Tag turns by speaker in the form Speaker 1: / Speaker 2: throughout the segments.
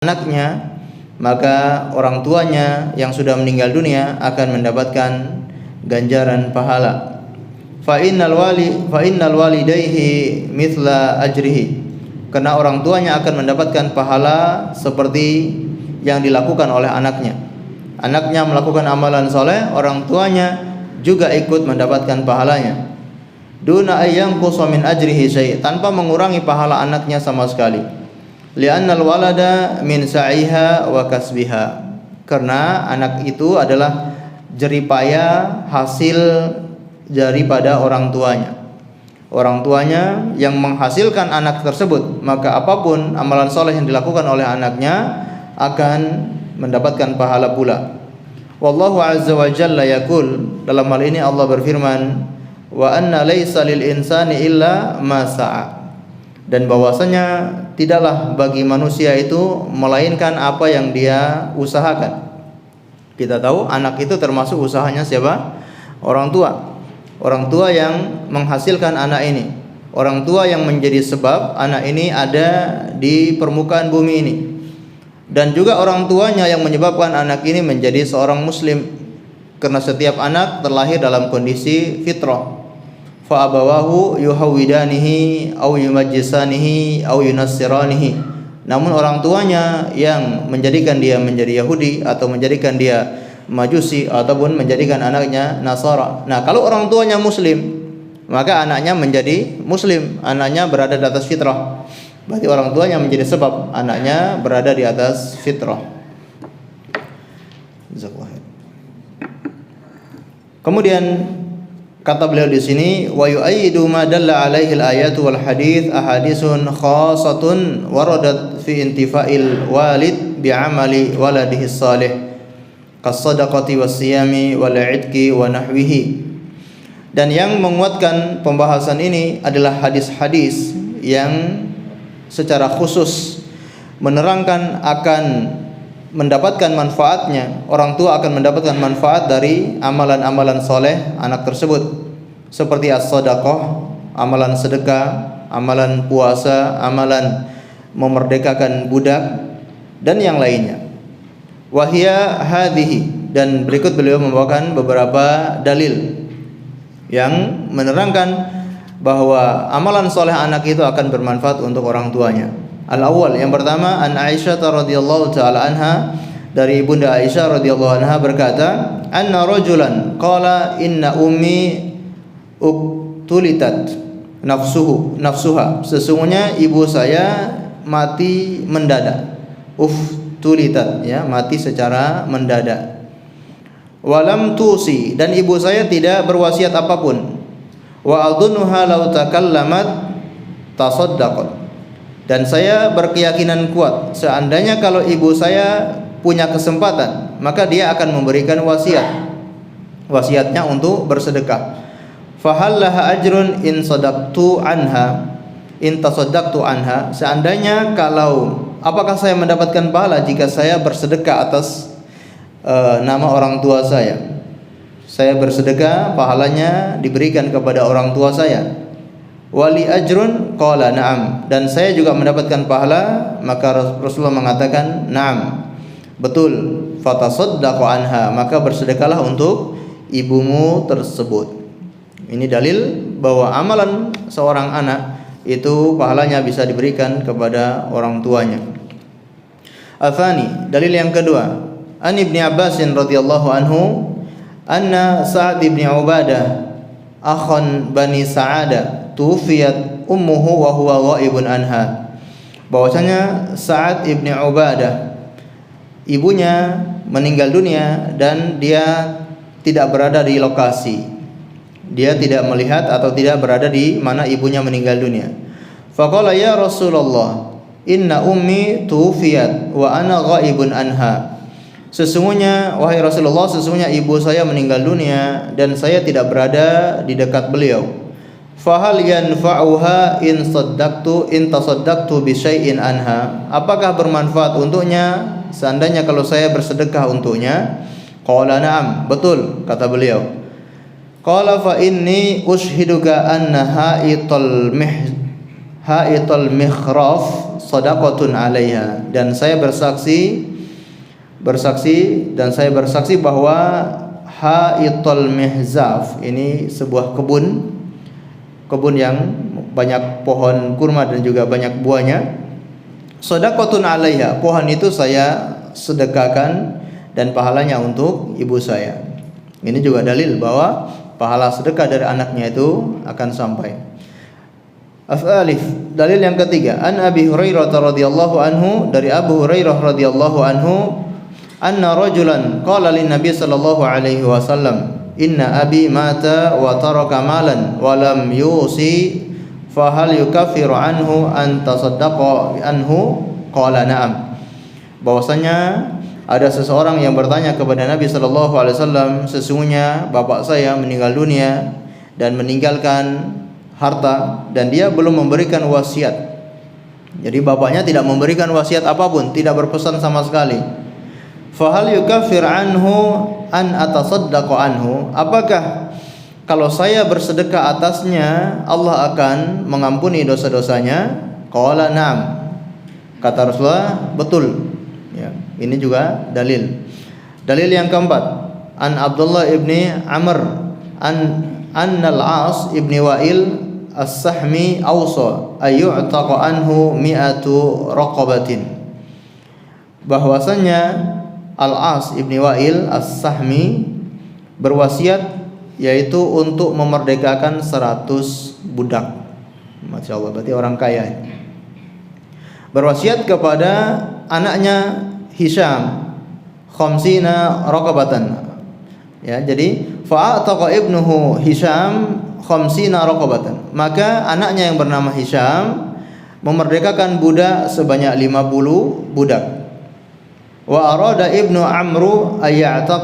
Speaker 1: anaknya, maka orang tuanya yang sudah meninggal dunia akan mendapatkan ganjaran pahala. Fa innal walidayhi mithla ajrihi, karena orang tuanya akan mendapatkan pahala seperti yang dilakukan oleh anaknya. Anaknya melakukan amalan soleh, orang tuanya juga ikut mendapatkan pahalanya. Duna ayyanqusa min ajrihi syai', tanpa mengurangi pahala anaknya sama sekali. Li'annal walada min sa'iha wa kasbiha, karena anak itu adalah jeripaya hasil daripada orang tuanya. Orang tuanya yang menghasilkan anak tersebut, maka apapun amalan soleh yang dilakukan oleh anaknya akan mendapatkan pahala pula. Wallahu azza wa jalla yaqul, dalam hal ini Allah berfirman, wa anna laisa lil insani illa ma sa'a, dan bahwasanya tidaklah bagi manusia itu melainkan apa yang dia usahakan. Kita tahu anak itu termasuk usahanya siapa? Orang tua. Orang tua yang menghasilkan anak ini. Orang tua yang menjadi sebab anak ini ada di permukaan bumi ini. Dan juga orang tuanya yang menyebabkan anak ini menjadi seorang muslim. Karena setiap anak terlahir dalam kondisi fitrah. Fa abawahu yuhawidanihi aw yumajjisanihi aw yunassiranihi. Namun orang tuanya yang menjadikan dia menjadi Yahudi atau menjadikan dia Majusi ataupun menjadikan anaknya Nasara. Nah, kalau orang tuanya muslim, maka anaknya menjadi muslim, anaknya berada di atas fitrah. Berarti orang tuanya menjadi sebab anaknya berada di atas fitrah. Kemudian kata beliau di sini, wa yu'ayyidu ma dalla 'alaihi al-ayatu wal hadits ahaditsun khassatun waradat fi intifa'il walid bi'amali waladihi salih kas-shadaqati was-siyami wal 'idqi wa nahwihi. Dan yang menguatkan pembahasan ini adalah hadis-hadis yang secara khusus menerangkan akan mendapatkan manfaatnya, orang tua akan mendapatkan manfaat dari amalan-amalan soleh anak tersebut, seperti as-shadaqah, amalan sedekah, amalan puasa, amalan memerdekakan budak, dan yang lainnya. Wahia hadhihi, dan berikut beliau membawakan beberapa dalil yang menerangkan bahwa amalan soleh anak itu akan bermanfaat untuk orang tuanya. Al-awwal, yang pertama, an Aisyah radhiyallahu taala anha, dari Bunda Aisyah radhiyallahu anha berkata, anna rajulan qala inna ummi uktulitat nafsuha, sesungguhnya ibu saya mati mendadak. Uftulitat, ya, mati secara mendadak. Walam tusi, dan ibu saya tidak berwasiat apapun. Wa adunnuha law takallamat tasaddaqat, dan saya berkeyakinan kuat seandainya kalau ibu saya punya kesempatan, maka dia akan memberikan wasiat. Wasiatnya untuk bersedekah. Fahallaha ajrun in sadaqtu anha, in tasaddaqtu anha, seandainya kalau, apakah saya mendapatkan pahala jika saya bersedekah atas nama orang tua saya? Saya bersedekah, pahalanya diberikan kepada orang tua saya. Wali ajrun, qala na'am, dan saya juga mendapatkan pahala, maka Rasulullah mengatakan na'am, betul. Fatasaddaqu anha, maka bersedekahlah untuk ibumu tersebut. Ini dalil bahwa amalan seorang anak itu pahalanya bisa diberikan kepada orang tuanya. Athani, dalil yang kedua, an Ibnu Abbas radhiyallahu anhu anna Sa'ad bin Ubadah akhan Bani Sa'adah tuwfiyat ummuhu wa huwa ghaibun anha, bahwasanya Sa'ad ibn Ubadah, ibunya meninggal dunia dan dia tidak berada di lokasi, dia tidak melihat atau tidak berada di mana ibunya meninggal dunia. Faqala ya Rasulullah, inna ummi tuwfiyat wa ana ghaibun anha, sesungguhnya wahai Rasulullah, sesungguhnya ibu saya meninggal dunia dan saya tidak berada di dekat beliau. Fahal yanfa'uha in tasaddaqtu bi syai'in anha, apakah bermanfaat untuknya seandainya kalau saya bersedekah untuknya? Qala na'am, betul, kata beliau. Qala fa inni ushiduka anna haital mikhraf sadaqatun 'alaiha, dan saya bersaksi bahwa haital mihzaf ini sebuah kebun yang banyak pohon kurma dan juga banyak buahnya. Sadaqatun 'alaiha, pohon itu saya sedekahkan dan pahalanya untuk ibu saya. Ini juga dalil bahwa pahala sedekah dari anaknya itu akan sampai. Alif, dalil yang ketiga, an Abi Hurairah radhiyallahu anhu, dari Abu Hurairah radhiyallahu anhu, anna rajulan qala lin Nabi sallallahu alaihi wasallam, inna abi mata wa taraka malan wa lam yusi fa hal yukaffiru anhu an tasaddaqa anhu? Qala na'am. Bahwasanya ada seseorang yang bertanya kepada Nabi sallallahu alaihi wasallam, sesungguhnya bapak saya meninggal dunia dan meninggalkan harta dan dia belum memberikan wasiat. Jadi bapaknya tidak memberikan wasiat apapun, tidak berpesan sama sekali. Fa hal yukaffir anhu an atasaddaqa anhu? Apakah kalau saya bersedekah atasnya Allah akan mengampuni dosa-dosanya? Qala na'am. Kata Rasulullah, betul. Ya, ini juga dalil. Dalil yang keempat, an Abdullah ibni Amr annal As ibni Wa'il as-Sahmi awsa ayyu'taqa anhu mi'atu raqabatin. Bahwasanya Al-As ibni Wa'il as-Sahmi berwasiat yaitu untuk memerdekakan 100 budak. Masya Allah, berarti orang kaya. Berwasiat kepada anaknya Hisham khamsina raqabatan. Ya, jadi fa'ataqa ibnuhu Hisham khamsina raqabatan. Maka anaknya yang bernama Hisham memerdekakan budak sebanyak 50 budak. Wa arada ibnu Amru ayya'taq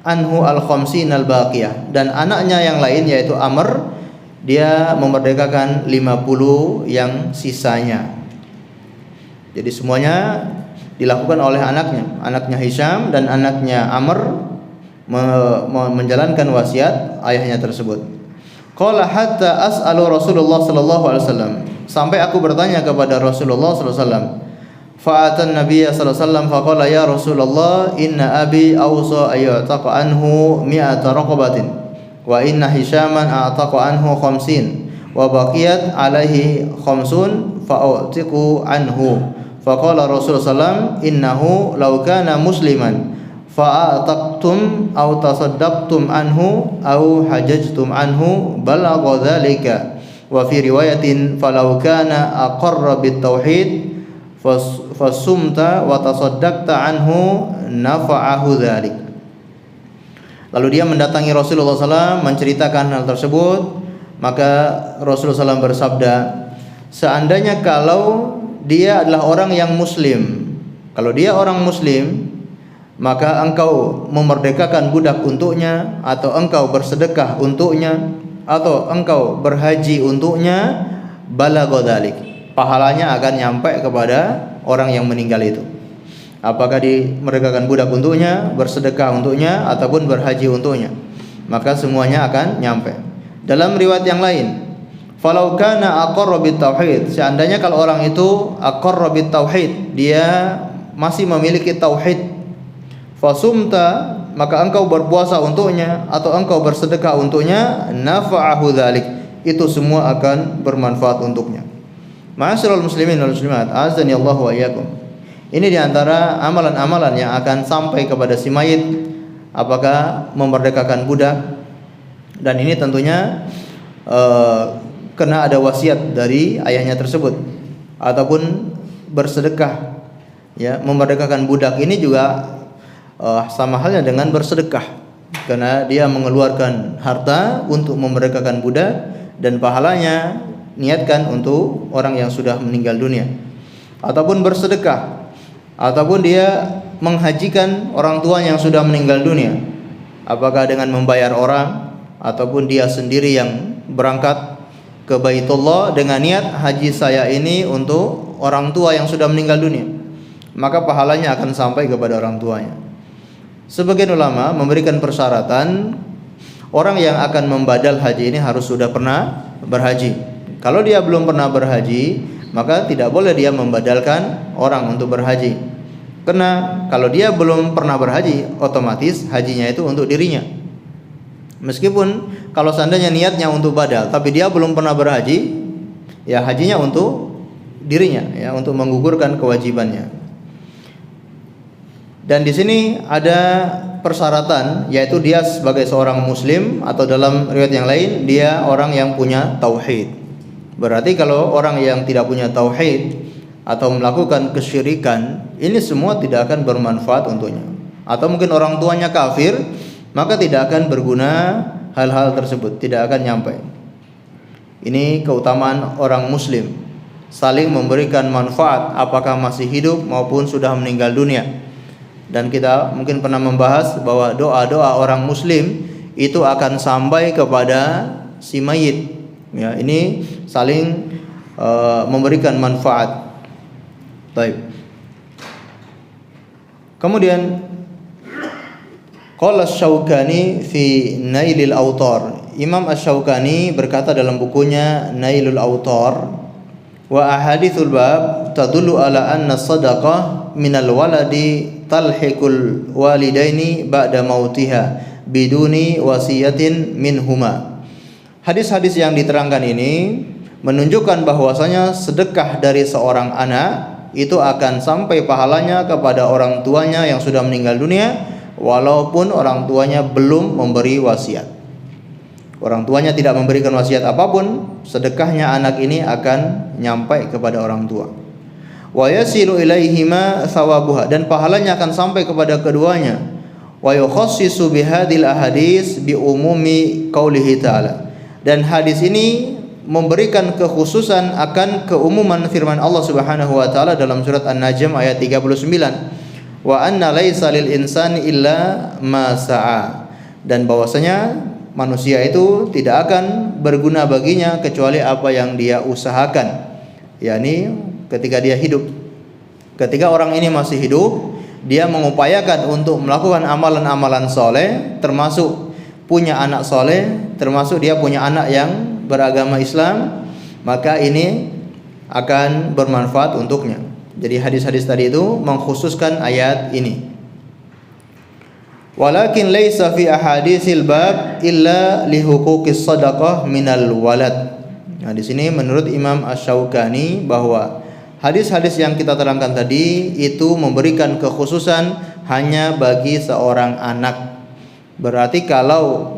Speaker 1: anhu al-khamsin al-baqiyah, dan anaknya yang lain yaitu Amr, dia memerdekakan 50 yang sisanya. Jadi semuanya dilakukan oleh anaknya Hisham dan anaknya Amr menjalankan wasiat ayahnya tersebut. Qala hatta as'alu Rasulullah sallallahu alaihi wasallam, sampai aku bertanya kepada Rasulullah sallallahu alaihi wasallam. Fa'atan Nabiyya sallallahu alaihi wasallam faqala ya Rasulullah inna abi awsa ayyataqa anhu mi'ata raqabatin wa inna Hishaman a'taqa anhu khamsin wa baqiyat alaihi khamsun fa'utiqu anhu. Faqala Rasulullah sallallahu innahu law kana musliman fa'ataqtum aw tasaddaqtum anhu aw hajajtum anhu balagha dzalika. Wa fi riwayatin falau kana aqarra bit tauhid fasumta wa tasaddaqta anhu nafa'ahu dzalik. Lalu dia mendatangi Rasulullah SAW menceritakan hal tersebut, maka Rasulullah SAW bersabda, seandainya kalau dia adalah orang yang muslim, kalau dia orang muslim, maka engkau memerdekakan budak untuknya, atau engkau bersedekah untuknya, atau engkau berhaji untuknya, balagha dzalik, pahalanya akan nyampe kepada orang yang meninggal itu. Apakah dimerdekakan budak untuknya, bersedekah untuknya, ataupun berhaji untuknya, maka semuanya akan nyampe. Dalam riwayat yang lain, falau kana aqarra bit tauhid, seandainya kalau orang itu aqarra bit tauhid, dia masih memiliki tauhid, fasumta, maka engkau berpuasa untuknya atau engkau bersedekah untuknya, nafa'ahu dzalik, itu semua akan bermanfaat untuknya. Ma'asyiral muslimin wal muslimat, azani Allah wa iyyakum. Ini diantara amalan-amalan yang akan sampai kepada si mayit, apakah memerdekakan budak, dan ini tentunya kena ada wasiat dari ayahnya tersebut, ataupun bersedekah. Ya, memerdekakan budak ini juga sama halnya dengan bersedekah, karena dia mengeluarkan harta untuk memerdekakan budak dan pahalanya niatkan untuk orang yang sudah meninggal dunia. Ataupun bersedekah, ataupun dia menghajikan orang tua yang sudah meninggal dunia, apakah dengan membayar orang ataupun dia sendiri yang berangkat ke Baitullah dengan niat haji saya ini untuk orang tua yang sudah meninggal dunia, maka pahalanya akan sampai kepada orang tuanya. Sebagian ulama memberikan persyaratan orang yang akan membadal haji ini harus sudah pernah berhaji. Kalau dia belum pernah berhaji, maka tidak boleh dia membadalkan orang untuk berhaji. Karena kalau dia belum pernah berhaji, otomatis hajinya itu untuk dirinya. Meskipun kalau seandainya niatnya untuk badal, tapi dia belum pernah berhaji, ya hajinya untuk dirinya, ya untuk menggugurkan kewajibannya. Dan di sini ada persyaratan, yaitu dia sebagai seorang muslim, atau dalam riwayat yang lain dia orang yang punya tauhid. Berarti kalau orang yang tidak punya tauhid atau melakukan kesyirikan, ini semua tidak akan bermanfaat untuknya. Atau mungkin orang tuanya kafir, maka tidak akan berguna hal-hal tersebut, tidak akan nyampe. Ini keutamaan orang muslim, saling memberikan manfaat apakah masih hidup maupun sudah meninggal dunia. Dan kita mungkin pernah membahas bahwa doa-doa orang muslim itu akan sampai kepada si mayit. Ya, ini saling memberikan manfaat. Baik. Kemudian qala Asy-Syaukani fi Nailil Awtar. Imam Asy-Syaukani berkata dalam bukunya Nailul Awtar, wa ahadithul bab tadullu ala anna sadaqah minal waladi talhiqul walidaini ba'da mautiha biduni wasiyatin minhuma. Hadis-hadis yang diterangkan ini menunjukkan bahwasanya sedekah dari seorang anak itu akan sampai pahalanya kepada orang tuanya yang sudah meninggal dunia, walaupun orang tuanya belum memberi wasiat. Orang tuanya tidak memberikan wasiat apapun, sedekahnya anak ini akan nyampai kepada orang tua. Wa yasilu ilaihima thawabuha, dan pahalanya akan sampai kepada keduanya. Wa yukhassisu bihadil ahadits bi umumi qaulihi ta'ala. Dan hadis ini memberikan kekhususan akan keumuman firman Allah Subhanahu wa taala dalam surat An-Najm ayat 39. Wa anna laisa lil insani illa ma sa'a. Dan bahwasanya manusia itu tidak akan berguna baginya kecuali apa yang dia usahakan, yakni ketika dia hidup. Ketika orang ini masih hidup, dia mengupayakan untuk melakukan amalan-amalan soleh, termasuk punya anak soleh, termasuk dia punya anak yang beragama Islam, maka ini akan bermanfaat untuknya. Jadi hadis-hadis tadi itu mengkhususkan ayat ini. Walakin laisa fi ahaditsil bab illa li huquqis shadaqah minal walad. Nah, di sini menurut Imam Asy-Syaukani bahwa hadis-hadis yang kita terangkan tadi itu memberikan kekhususan hanya bagi seorang anak. Berarti kalau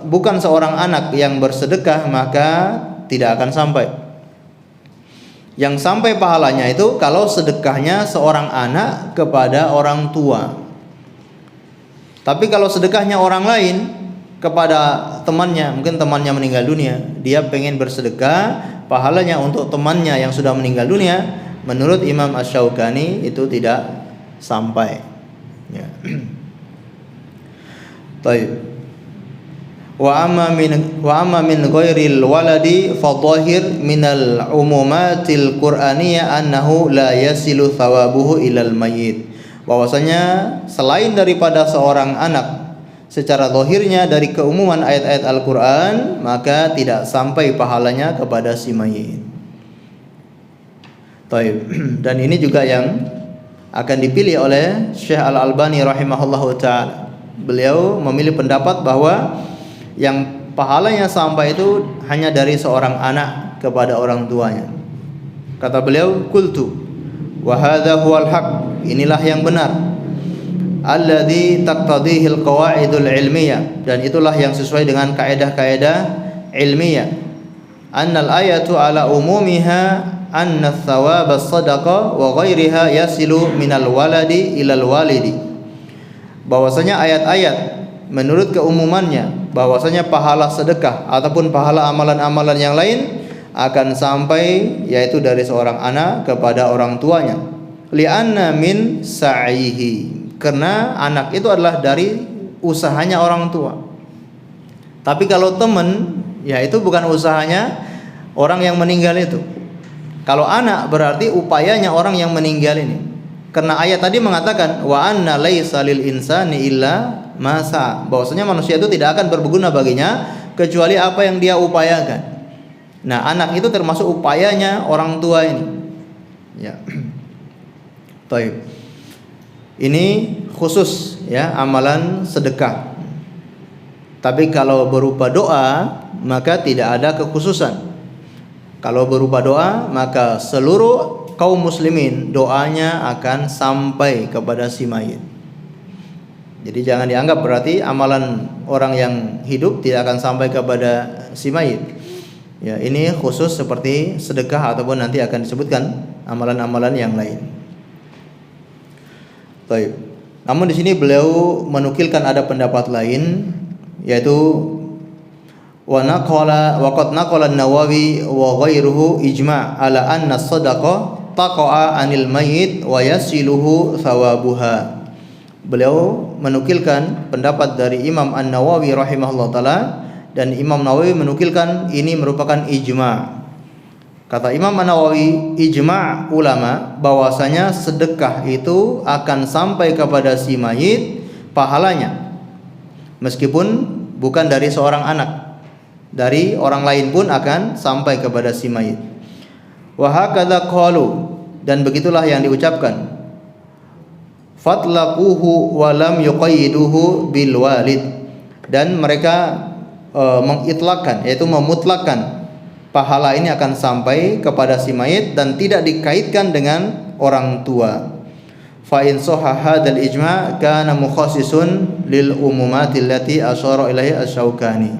Speaker 1: bukan seorang anak yang bersedekah maka tidak akan sampai. Yang sampai pahalanya itu kalau sedekahnya seorang anak kepada orang tua. Tapi kalau sedekahnya orang lain kepada temannya, mungkin temannya meninggal dunia, dia pengen bersedekah, pahalanya untuk temannya yang sudah meninggal dunia, menurut Imam Asy-Syaukani itu tidak sampai. Ya. Baik. Wa amma min ghairil waladi fadhahir minal umumatil qur'aniyah annahu la yasilu thawabuhu ilal mayyit. Bahwasanya selain daripada seorang anak, secara zahirnya dari keumuman ayat-ayat Al-Qur'an, maka tidak sampai pahalanya kepada si mayit. Baik. Dan ini juga yang akan dipilih oleh Syekh Al-Albani rahimahullahu taala. Beliau memilih pendapat bahwa yang pahalanya sampai itu hanya dari seorang anak kepada orang tuanya. Kata beliau, qultu wa hadza huwal haq, inilah yang benar, alladzi taqtadihil qawaidul ilmiyah, dan itulah yang sesuai dengan kaidah-kaidah ilmiah. Annal ayatu ala umumiha anna thawab as-sadaqah wa ghairiha yasilu minal waladi ilal walidi. Bahwasanya ayat-ayat menurut keumumannya bahwasanya pahala sedekah ataupun pahala amalan-amalan yang lain akan sampai yaitu dari seorang anak kepada orang tuanya. Li'anna min sa'ihi, karena anak itu adalah dari usahanya orang tua. Tapi kalau teman, ya itu bukan usahanya orang yang meninggal itu. Kalau anak berarti upayanya orang yang meninggal ini. Karena ayat tadi mengatakan wa anna laisa lil insani illa ma sa'a, bahwasanya manusia itu tidak akan berguna baginya kecuali apa yang dia upayakan. Nah, anak itu termasuk upayanya orang tua ini. Ya. Baik. Ini khusus ya amalan sedekah. Tapi kalau berupa doa maka tidak ada kekhususan. Kalau berupa doa maka seluruh kaum muslimin doanya akan sampai kepada si mayit. Jadi jangan dianggap berarti amalan orang yang hidup tidak akan sampai kepada si mayit. Ya, ini khusus seperti sedekah ataupun nanti akan disebutkan amalan-amalan yang lain. Baik. Namun di sini beliau menukilkan ada pendapat lain, yaitu wa qad naqala an-Nawawi wa ghairuhu ijma' ala anna as-sadaqah taqa'a 'anil mayyit wa yasiluhu thawabuha. Beliau menukilkan pendapat dari Imam An-Nawawi rahimahullah taala, dan Imam Nawawi menukilkan ini merupakan ijma'. Kata Imam An-Nawawi, ijma' ulama bahwasanya sedekah itu akan sampai kepada si mayit pahalanya, meskipun bukan dari seorang anak, dari orang lain pun akan sampai kepada si mayit. Wa hakadza qalu, dan begitulah yang diucapkan. Fatlaquhu wa lam yuqayyiduhu bil walid, dan mereka mengitlakkan, yaitu memutlakkan pahala ini akan sampai kepada si mayit dan tidak dikaitkan dengan orang tua. Fa in sahha hadzal ijma' kana mukhassisun lil umumati allati asyara ilaihi asy-Syaukani.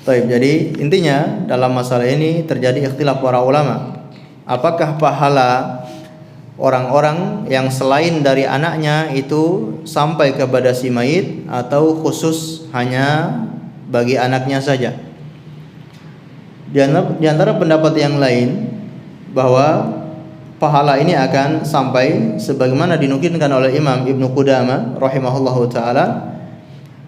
Speaker 1: Baik, jadi intinya dalam masalah ini terjadi ikhtilaf para ulama. Apakah pahala orang-orang yang selain dari anaknya itu sampai kepada si mayit atau khusus hanya bagi anaknya saja? Di antara pendapat yang lain bahwa pahala ini akan sampai sebagaimana dinukilkan oleh Imam Ibnu Qudamah rahimahullahu taala,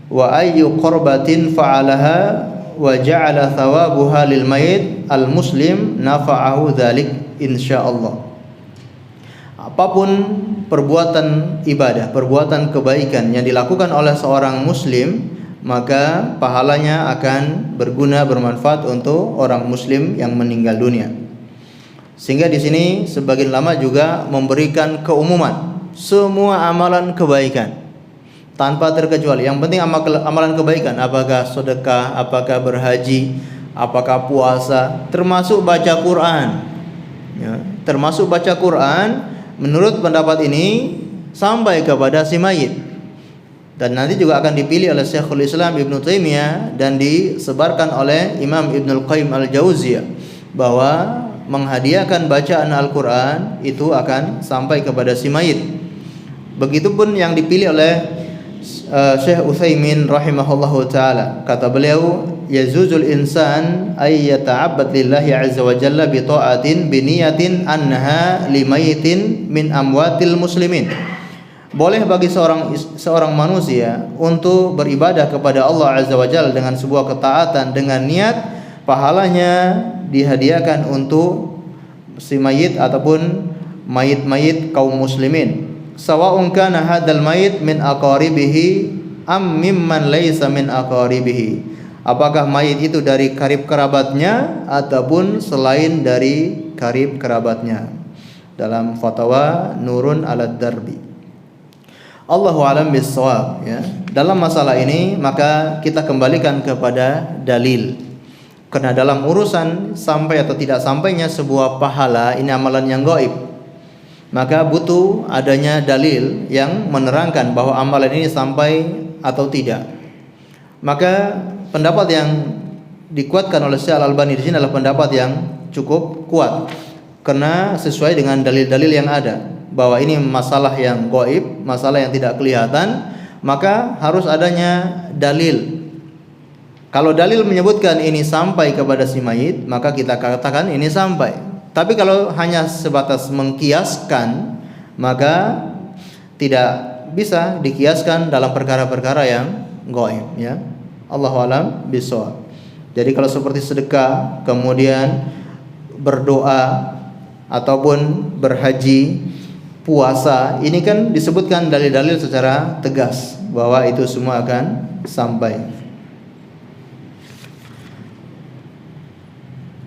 Speaker 1: wa ayyu qurbatin fa'alaha wa ja'ala thawabuha lil mayit al muslim nafa'ahu dzalik insyaallah. Apapun perbuatan ibadah, perbuatan kebaikan yang dilakukan oleh seorang muslim, maka pahalanya akan berguna, bermanfaat untuk orang muslim yang meninggal dunia. Sehingga di sini sebagian ulama juga memberikan keumuman semua amalan kebaikan tanpa terkecuali. Yang penting amalan kebaikan, apakah sedekah, apakah berhaji, apakah puasa, termasuk baca Quran. Ya, termasuk baca Quran, menurut pendapat ini sampai kepada si mayit. Dan nanti juga akan dipilih oleh Syekhul Islam Ibnu Taimiyah dan disebarkan oleh Imam Ibnul Qayyim Al-Jauziyah bahwa menghadiahkan bacaan Al-Quran itu akan sampai kepada si mayit. Begitupun yang dipilih oleh Syekh Utsaimin rahimahullahu taala. Kata beliau, yazuzul insan ay yata'abbad lillahi azza wa jalla bi ta'atin bi niyatin annaha limayitin min amwatil muslimin. Boleh bagi seorang manusia untuk beribadah kepada Allah Azza wa Jalla dengan sebuah ketaatan dengan niat pahalanya dihadiahkan untuk si mayit ataupun mayit-mayit kaum muslimin. Sawa'un kana hadzal mayit min aqaribihi am mimman laisa min aqaribihi. Apakah mayit itu dari karib kerabatnya ataupun selain dari karib kerabatnya. Dalam fatwa Nurun 'alad Darbi. Allahu a'lam bissawab, ya. Dalam masalah ini maka kita kembalikan kepada dalil. Karena dalam urusan sampai atau tidak sampainya sebuah pahala, ini amalan yang gaib, maka butuh adanya dalil yang menerangkan bahwa amalan ini sampai atau tidak. Maka pendapat yang dikuatkan oleh Syekh Al-Albani di sini adalah pendapat yang cukup kuat karena sesuai dengan dalil-dalil yang ada, bahwa ini masalah yang gaib, masalah yang tidak kelihatan, maka harus adanya dalil. Kalau dalil menyebutkan ini sampai kepada si mayit, maka kita katakan ini sampai. Tapi kalau hanya sebatas mengkiaskan, maka tidak bisa dikiaskan dalam perkara-perkara yang gaib, ya. Allahu a'lam bishawab. Jadi kalau seperti sedekah, kemudian berdoa ataupun berhaji, puasa, ini kan disebutkan dalil-dalil secara tegas bahwa itu semua akan sampai.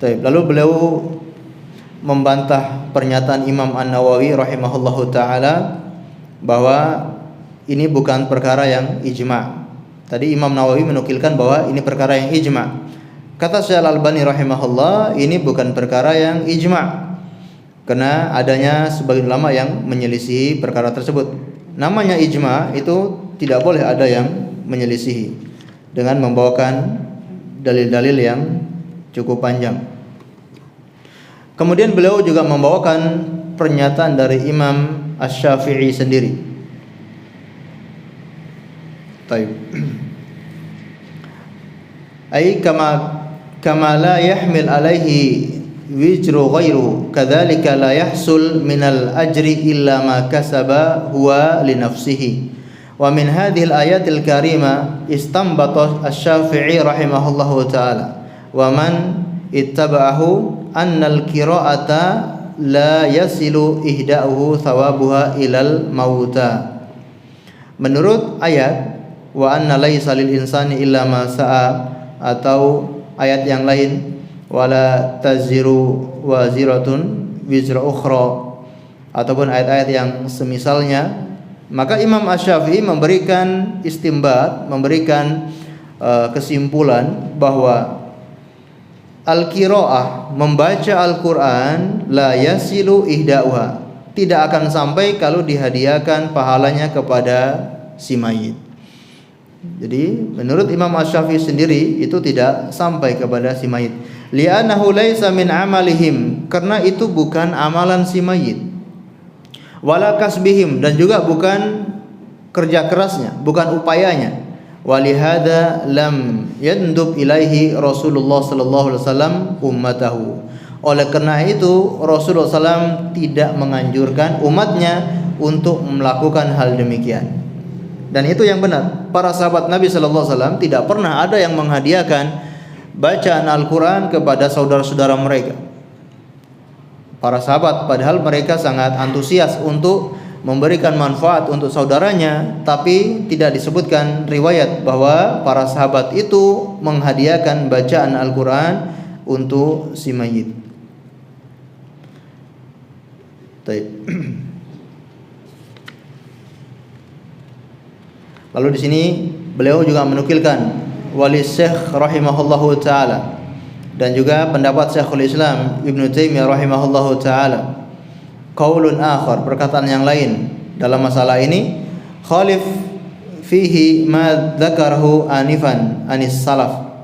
Speaker 1: Lalu beliau membantah pernyataan Imam An-Nawawi rahimahullahu taala bahwa ini bukan perkara yang ijma'. Tadi Imam Nawawi menukilkan bahwa ini perkara yang ijma'. Kata Syekh Al-Albani rahimahullah, ini bukan perkara yang ijma'. Karena adanya sebagian ulama yang menyelisihi perkara tersebut. Namanya ijma' itu tidak boleh ada yang menyelisihi dengan membawakan dalil-dalil yang cukup panjang. Kemudian beliau juga membawakan pernyataan dari Imam Asy-Syafi'i sendiri. Baik. Ai kama la yahmil alaihi wizru ghairu kadzalika la yahsul minal ajri illa ma kasaba huwa li nafsihi. Wa min hadhihi al-ayatil karimah istanbata Asy-Syafi'i rahimahullahu taala wa man ittaba'ahu annal qira'ata la yasilu ihda'uhu thawabuha ilal mauta. Menurut ayat wa anna laisa lil insani illa ma sa'a, atau ayat yang lain wala taziru waziratun wizra ukhra, ataupun ayat-ayat yang semisalnya, maka Imam Asy-Syafi'i memberikan istimbat, memberikan kesimpulan bahwa al-qiraah, membaca Al-Quran, la yasilu ihda'uha, tidak akan sampai kalau dihadiahkan pahalanya kepada si mayit. Jadi menurut Imam Asy-Syafi'i sendiri itu tidak sampai kepada si mayit. Li'annahu laisa min amalihim, karena itu bukan amalan si mayit. Wala kasbihim, dan juga bukan kerja kerasnya, bukan upayanya. Walihada lam yandub ilaihi Rasulullah sallallahu alaihi wasallam ummatahu. Oleh karena itu Rasulullah SAW tidak menganjurkan umatnya untuk melakukan hal demikian. Dan itu yang benar. Para sahabat Nabi sallallahu alaihi wasallam tidak pernah ada yang menghadiahkan bacaan Al-Quran kepada saudara-saudara mereka. Para sahabat padahal mereka sangat antusias untuk memberikan manfaat untuk saudaranya, tapi tidak disebutkan riwayat bahwa para sahabat itu menghadiahkan bacaan Al-Quran untuk si mayit. Lalu di sini beliau juga menukilkan wali Syekh rahimahullahu taala dan juga pendapat Syekhul Islam Ibnu Taimiyah rahimahullahu taala. Qaulun akhar, perkataan yang lain dalam masalah ini, khalif fihi ma dzakarahu anifan anis salaf.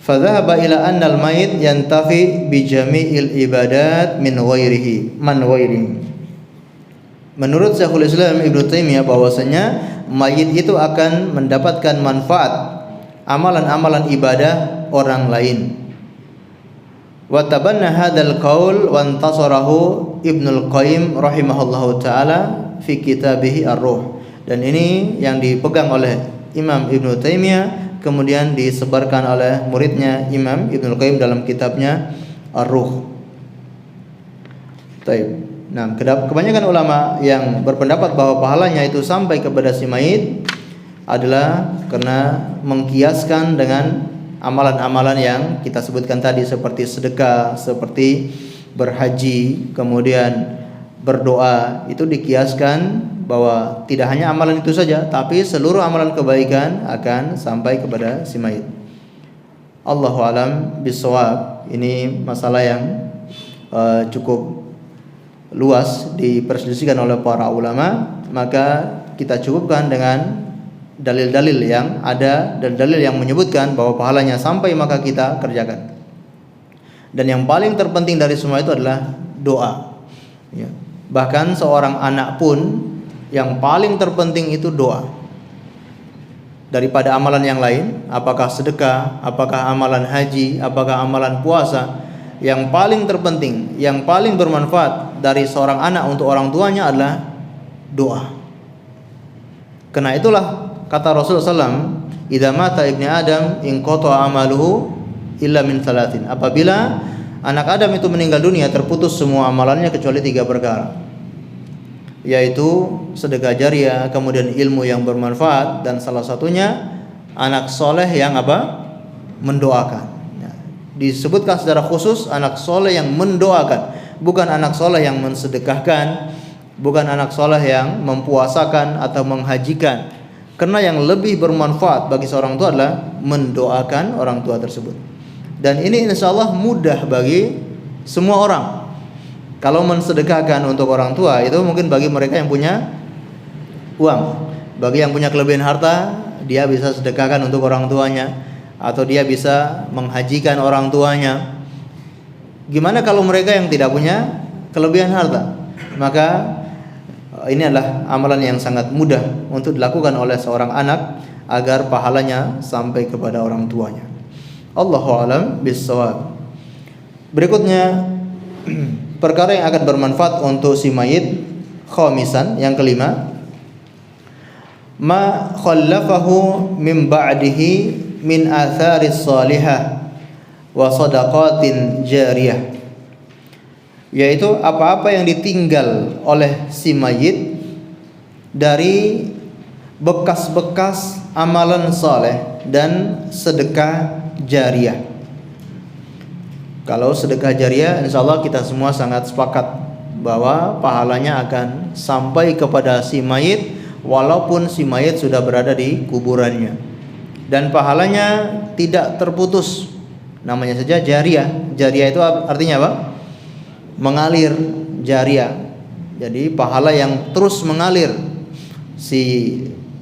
Speaker 1: Fadhahaba ila anna al-mayit yantafi bi jami'il ibadat min ghairihi man ghairihi. Menurut Syekhul Islam Ibnu Taimiyah bahwasanya mayit itu akan mendapatkan manfaat amalan-amalan ibadah orang lain. Wa tabanna hadzal qaul wa intasarahu Ibnul Qayyim rahimahullahu taala fi kitabih Ar-Ruh. Dan ini yang dipegang oleh Imam Ibnu Taimiyah, kemudian disebarkan oleh muridnya Imam Ibnul Qayyim dalam kitabnya Ar-Ruh. Nah, kebanyakan ulama yang berpendapat bahwa pahalanya itu sampai kepada si mayit adalah karena mengkiaskan dengan amalan-amalan yang kita sebutkan tadi, seperti sedekah, seperti berhaji, kemudian berdoa. Itu dikiaskan bahwa tidak hanya amalan itu saja, tapi seluruh amalan kebaikan akan sampai kepada si mayit. Allahu a'lam bishawab. Ini masalah yang cukup luas diperselisihkan oleh para ulama, maka kita cukupkan dengan dalil-dalil yang ada dan dalil yang menyebutkan bahwa pahalanya sampai, maka kita kerjakan. Dan yang paling terpenting dari semua itu adalah doa. Ya. Bahkan seorang anak pun yang paling terpenting itu doa daripada amalan yang lain. Apakah sedekah, apakah amalan haji, apakah amalan puasa. Yang paling terpenting, yang paling bermanfaat dari seorang anak untuk orang tuanya adalah doa. Karena itulah kata Rasulullah SAW, idza mata ibni Adam inqata amaluhu illa min salatin. Apabila anak Adam itu meninggal dunia, terputus semua amalannya kecuali 3 perkara, yaitu sedekah jariah, kemudian ilmu yang bermanfaat, dan salah satunya anak soleh yang mendoakan. Ya, disebutkan secara khusus anak soleh yang mendoakan, bukan anak soleh yang mensedekahkan, bukan anak soleh yang mempuasakan atau menghajikan. Karena yang lebih bermanfaat bagi seorang tua adalah mendoakan orang tua tersebut. Dan ini insya Allah mudah bagi semua orang. Kalau mensedekahkan untuk orang tua itu mungkin bagi mereka yang punya uang. Bagi yang punya kelebihan harta, dia bisa sedekahkan untuk orang tuanya, atau dia bisa menghajikan orang tuanya. Gimana kalau mereka yang tidak punya kelebihan harta? Maka ini adalah amalan yang sangat mudah untuk dilakukan oleh seorang anak agar pahalanya sampai kepada orang tuanya. Allahu a'lam bissawab. Berikutnya perkara yang akan bermanfaat untuk si mayit, khamisan, yang kelima, ma khallafahu min ba'dihi min atharis salihah wa sadaqatin jariyah, yaitu apa-apa yang ditinggal oleh si mayit dari bekas-bekas amalan saleh dan sedekah jariah. Kalau sedekah jariah, insyaallah kita semua sangat sepakat bahwa pahalanya akan sampai kepada si mayit walaupun si mayit sudah berada di kuburannya, dan pahalanya tidak terputus. Namanya saja jariah. Jariah itu artinya apa? Mengalir, jariah. Jadi pahala yang terus mengalir. Si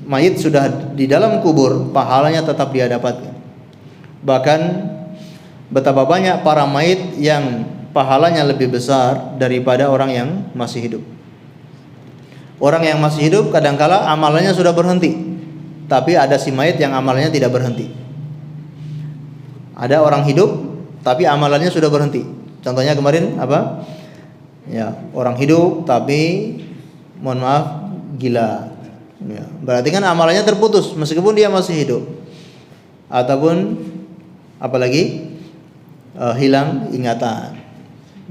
Speaker 1: mayit sudah di dalam kubur, pahalanya tetap dia dapatkan. Bahkan betapa banyak para mayit yang pahalanya lebih besar daripada orang yang masih hidup. Orang yang masih hidup kadangkala amalannya sudah berhenti, tapi ada si mayit yang amalannya tidak berhenti. Ada orang hidup tapi amalannya sudah berhenti. Contohnya kemarin apa? Ya, orang hidup tapi mohon maaf gila. Ya, berarti kan amalannya terputus meskipun dia masih hidup. Ataupun apalagi hilang ingatan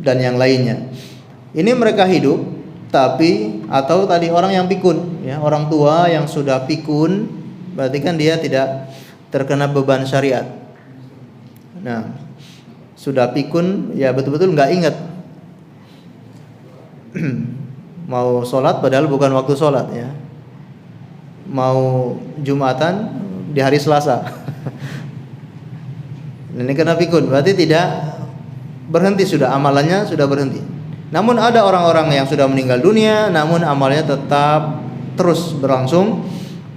Speaker 1: dan yang lainnya. Ini mereka hidup tapi, atau tadi orang yang pikun, ya, orang tua yang sudah pikun, berarti kan dia tidak terkena beban syariat. Nah, sudah pikun, ya betul-betul nggak ingat mau sholat padahal bukan waktu sholat, ya. Mau Jumatan di hari Selasa. Ini karena pikun, berarti tidak berhenti, sudah amalannya sudah berhenti. Namun ada orang-orang yang sudah meninggal dunia namun amalnya tetap terus berlangsung,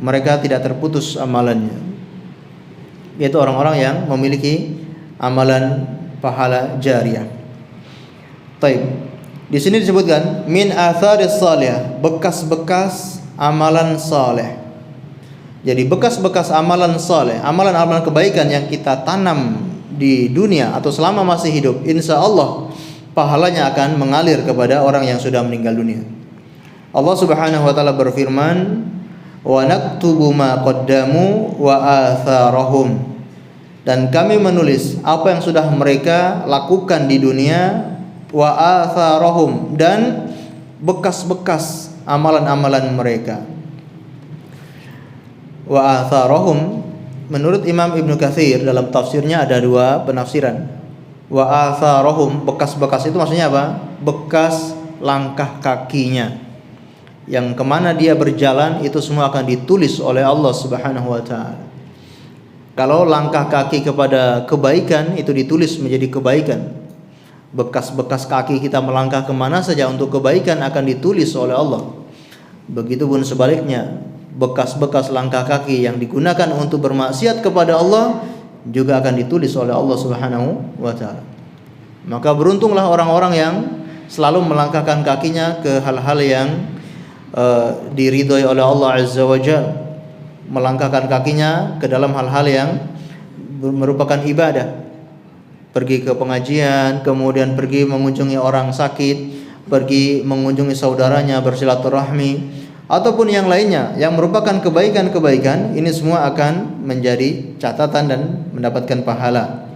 Speaker 1: mereka tidak terputus amalannya, yaitu orang-orang yang memiliki amalan pahala jariyah. Taib. Di sini disebutkan min atharis salihah, bekas-bekas amalan saleh. Jadi bekas-bekas amalan saleh, amalan-amalan kebaikan yang kita tanam di dunia atau selama masih hidup, insya Allah pahalanya akan mengalir kepada orang yang sudah meninggal dunia. Allah Subhanahu wa taala berfirman, "Wa naktubu ma qaddamu wa atharahum." Dan kami menulis apa yang sudah mereka lakukan di dunia, wa atharahum, dan bekas-bekas amalan-amalan mereka. Wa atharahum, menurut Imam Ibnu Katsir dalam tafsirnya ada 2 penafsiran. Wa atharahum, bekas-bekas itu maksudnya apa? Bekas langkah kakinya, yang kemana dia berjalan itu semua akan ditulis oleh Allah Subhanahu wa ta'ala. Kalau langkah kaki kepada kebaikan itu ditulis menjadi kebaikan, bekas-bekas kaki kita melangkah kemana saja untuk kebaikan akan ditulis oleh Allah. Begitupun sebaliknya, bekas-bekas langkah kaki yang digunakan untuk bermaksiat kepada Allah juga akan ditulis oleh Allah Subhanahu wa ta'ala. Maka beruntunglah orang-orang yang selalu melangkahkan kakinya ke hal-hal yang diridhoi oleh Allah Azza wa Jalla, melangkahkan kakinya ke dalam hal-hal yang merupakan ibadah. Pergi ke pengajian, kemudian pergi mengunjungi orang sakit, pergi mengunjungi saudaranya, bersilaturahmi, ataupun yang lainnya yang merupakan kebaikan-kebaikan, ini semua akan menjadi catatan dan mendapatkan pahala.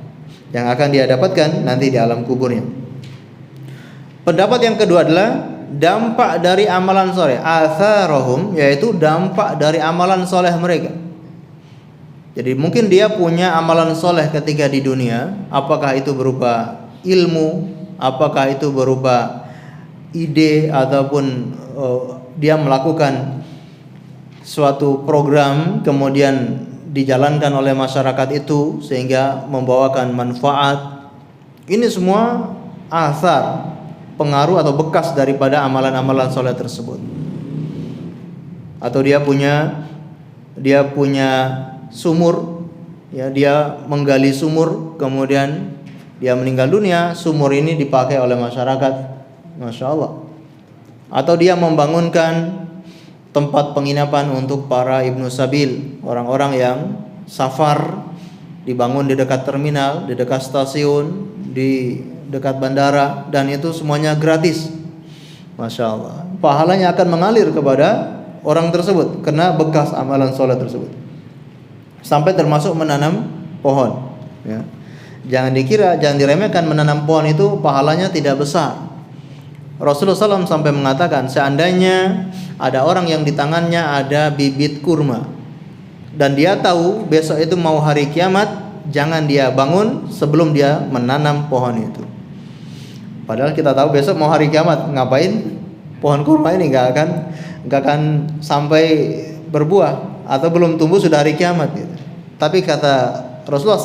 Speaker 1: yang akan dia dapatkan nanti di alam kuburnya. Pendapat yang kedua adalah dampak dari amalan soleh, atharohum, yaitu dampak dari amalan soleh mereka. Jadi mungkin dia punya amalan soleh ketika di dunia, apakah itu berupa ilmu, apakah itu berupa ide, ataupun dia melakukan suatu program kemudian dijalankan oleh masyarakat itu sehingga membawakan manfaat. Ini semua athar, pengaruh atau bekas daripada amalan-amalan soleh tersebut. Atau dia punya sumur, ya, dia menggali sumur, kemudian dia meninggal dunia, sumur ini dipakai oleh masyarakat, masya Allah. Atau dia membangunkan tempat penginapan untuk para ibnu sabil, orang-orang yang safar, dibangun di dekat terminal, di dekat stasiun, di dekat bandara, dan itu semuanya gratis. Masya Allah, pahalanya akan mengalir kepada orang tersebut karena bekas amalan soleh tersebut. Sampai termasuk menanam pohon, ya. Jangan diremehkan, menanam pohon itu pahalanya tidak besar. Rasulullah SAW sampai mengatakan, seandainya ada orang yang di tangannya ada bibit kurma dan dia tahu besok itu mau hari kiamat, jangan dia bangun sebelum dia menanam pohon itu. Padahal kita tahu besok mau hari kiamat, ngapain pohon kurma ini nggak akan sampai berbuah atau belum tumbuh sudah hari kiamat gitu. Tapi kata Rasulullah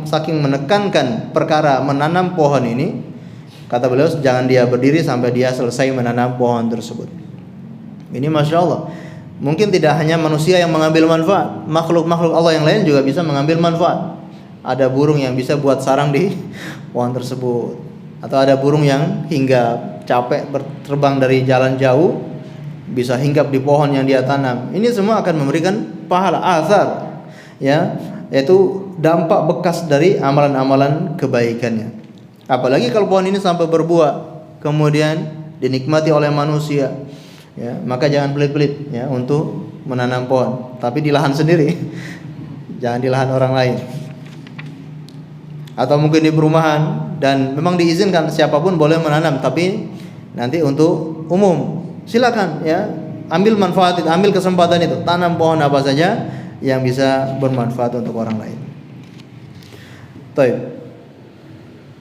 Speaker 1: saking menekankan perkara menanam pohon ini, kata beliau, jangan dia berdiri sampai dia selesai menanam pohon tersebut. Ini masya Allah. Mungkin tidak hanya manusia yang mengambil manfaat, makhluk-makhluk Allah yang lain juga bisa mengambil manfaat. Ada burung yang bisa buat sarang di pohon tersebut, atau ada burung yang hingga capek terbang dari jalan jauh bisa hinggap di pohon yang dia tanam. Ini semua akan memberikan pahala, athar, ya, yaitu dampak bekas dari amalan-amalan kebaikannya. Apalagi kalau pohon ini sampai berbuah, kemudian dinikmati oleh manusia, ya, maka jangan pelit-pelit, ya, untuk menanam pohon, tapi di lahan sendiri, jangan di lahan orang lain. Atau mungkin di perumahan, dan memang diizinkan siapapun boleh menanam, tapi nanti untuk umum, silakan, ya, ambil manfaat itu, ambil kesempatan itu, tanam pohon apa saja yang bisa bermanfaat untuk orang lain. Baik.